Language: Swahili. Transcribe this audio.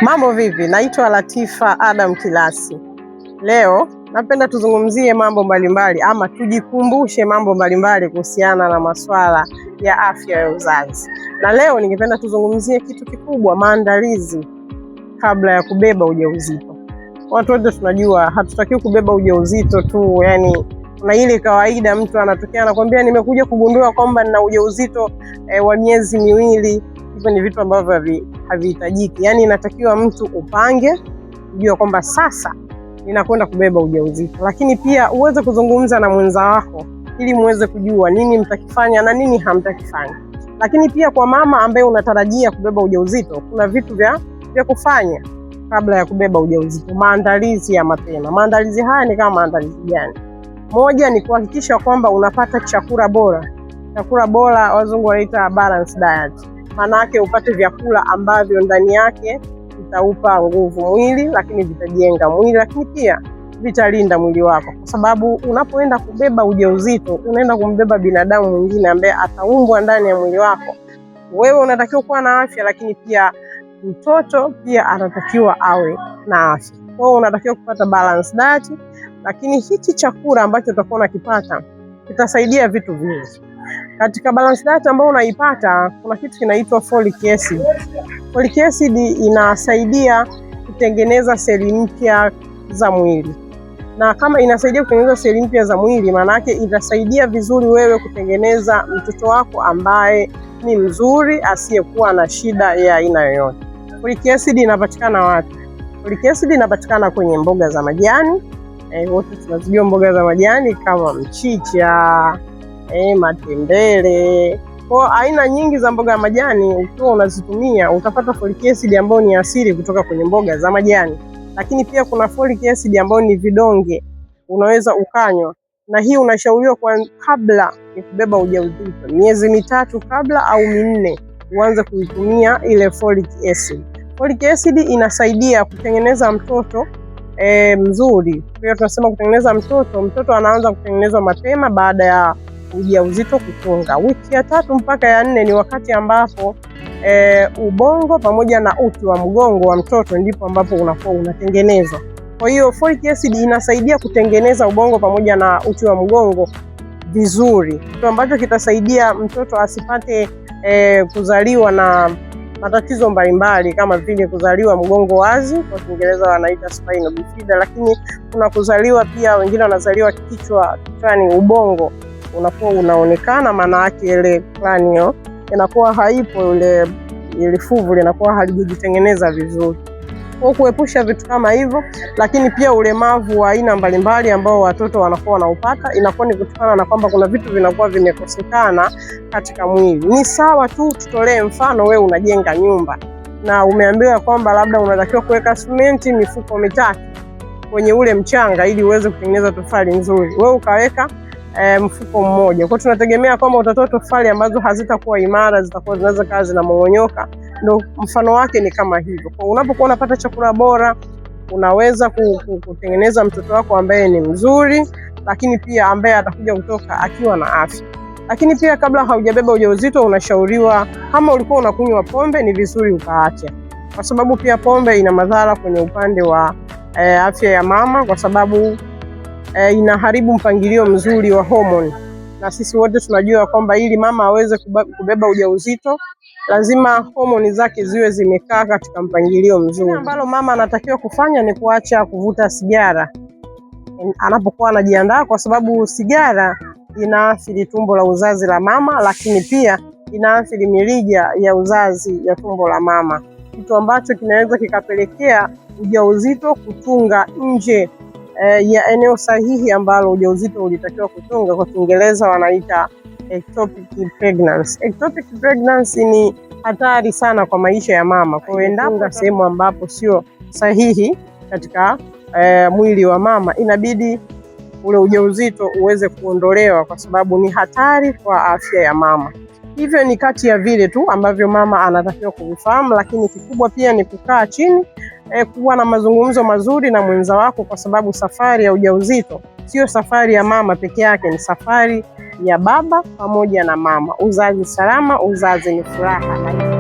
Mambo vipi? Naitwa Latifa Adam Kilasi. Leo napenda tuzungumzie mambo mbalimbali ama tujikumbushe mambo mbalimbali kuhusiana na masuala ya afya ya uzazi. Na leo ningependa tuzungumzie kitu kikubwa, maandalizi kabla ya kubeba ujauzito. Watu wote tunajua hatutakiwi kubeba ujauzito tu, yani kuna ile kawaida mtu anatokea anakuambia nimekuja kugundua kwamba nina ujauzito wa miezi miwili. Hivyo ni vitu ambavyo havihitajiki. Yani inatakiwa mtu upange, kujua kwamba sasa ninakwenda kubeba ujauzito, lakini pia uweze kuzungumza na mwenza wako ili muweze kujua nini mtakifanya na nini hamtakifanya. Lakini pia kwa mama ambaye unatarajia kubeba ujauzito, kuna vitu vya kufanya kabla ya kubeba ujauzito, maandalizi ya mapema. Maandalizi haya ni kama maandalizi gani? Moja ni kuhakikisha kwamba unapata chakula bora. Chakula bora wazungu wanaita balance diet. Maana yake upate vyakula ambavyo ndani yake vitaupa nguvu mwili, lakini vitajenga mwili, lakini pia vitalinda mwili wako, kwa sababu unapoenda kubeba ujauzito unaenda kumbeba binadamu mwingine ambaye ataumbwa ndani ya mwili wako. Wewe unatakiwa kuwa na afya, lakini pia mtoto pia anatakiwa awe na afya. Kwa hiyo unatakiwa kupata balance diet, lakini hichi chakula ambacho utakuwa unakipata kitasaidia vitu vingi. Katika balance diet ambayo unaipata kuna kitu kinaitwa folic acid. Folic acid inasaidia kutengeneza seli mpya za mwili. Na kama inasaidia kutengeneza seli mpya za mwili, maana yake itasaidia vizuri wewe kutengeneza mtoto wako ambaye ni mzuri, asiyekuwa na shida ya aina yoyote. Folic acid inapatikana wapi? Folic acid inapatikana kwenye mboga za majani. Wote tunazijua mboga za majani kama mchicha, matembele. Kwa aina nyingi za mboga ya majani ukiwa unazitumia utapata folic acid ambayo ni asili kutoka kwenye mboga za majani. Lakini pia kuna folic acid ambayo ni vidonge, unaweza ukanywa. Na hii unashauriwa kwa kabla ya kubeba ujauzito, miezi 3 kabla au 4 uanze kuitumia ile folic acid. Folic acid inasaidia kutengeneza mtoto mzuri. Pia tunasema kutengeneza mtoto anaanza kutengenezwa mapema baada ya ujauzito kutunga. Wiki ya 3 mpaka ya 4 ni wakati ambapo ubongo pamoja na uti wa mgongo wa mtoto ndipo ambapo unakuwa unatengenezwa. Kwa hiyo folic acid inasaidia kutengeneza ubongo pamoja na uti wa mgongo vizuri, kitu ambacho kitasaidia mtoto asipate kuzaliwa na matatizo mbalimbali kama vile kuzaliwa mgongo wazi, kwa Kiingereza wanaita spinal bifida, lakini kuna kuzaliwa pia, wengine wanazaliwa kichwani ubongo unakuwa unaonekana, maana yake ile cranial inakuwa haipo, ile fuvu linakuwa halijitengeneza vizuri. Kwa kuepusha vitu kama hivyo, lakini pia ulemavu wa aina mbalimbali ambao watoto wanakuwa wanaupata, inakuwa ni kutokana na kwamba kuna vitu vinakuwa vimekosekana katika mwili. Ni sawa tu, tutolee mfano, wewe unajenga nyumba na umeambiwa kwamba labda unatakiwa kuweka simenti mifuko 3 kwenye ule mchanga ili uweze kutengeneza tofali nzuri. Wewe ukaweka mfuko mmoja. Kwa tunategemea kwamba utatoa tofali ambazo hazitakuwa imara, zitakuwa zinaweza kazi zinamong'onyoka. Ndio mfano wake ni kama hivyo. Kwa unapokuwa unapata chakula bora, unaweza kutengeneza mtoto wako ambaye ni mzuri, lakini pia ambaye atakuja kutoka akiwa na afya. Lakini pia kabla haujabeba ujauzito, unashauriwa kama ulikuwa unakunywa pombe, ni vizuri ukaacha, kwa sababu pia pombe ina madhara kwenye upande wa afya ya mama, kwa sababu inaharibu mpangilio mzuri wa homoni. Na sisi wote tunajua kwamba ili mama aweze kubeba ujauzito lazima homoni zake ziwe zimekaa katika mpangilio mzuri. Ambalo mama anatakiwa kufanya ni kuacha kuvuta sigara anapokuwa anajiandaa, kwa sababu sigara inaathiri tumbo la uzazi la mama, lakini pia inaathiri mirija ya uzazi ya tumbo la mama, kitu ambacho kinaweza kikapelekea ujauzito kutunga nje ya eneo sahihi ambalo ujauzito ulitakiwa kutunga. Kwa Kiingereza wanaita ectopic pregnancy. Ectopic pregnancy ni hatari sana kwa maisha ya mama, kwa endapo sehemu ambapo sio sahihi katika mwili wa mama, inabidi ule ujauzito uweze kuondolewa, kwa sababu ni hatari kwa afya ya mama. Hivyo ni kati ya vile tu ambavyo mama anatakiwa kuvifahamu, lakini kikubwa pia ni kukaa chini, kuwa na mazungumzo mazuri na mwenza wako, kwa sababu safari ya ujauzito sio safari ya mama peke yake, ni safari ya baba pamoja na mama. Uzazi salama, uzazi ni furaha.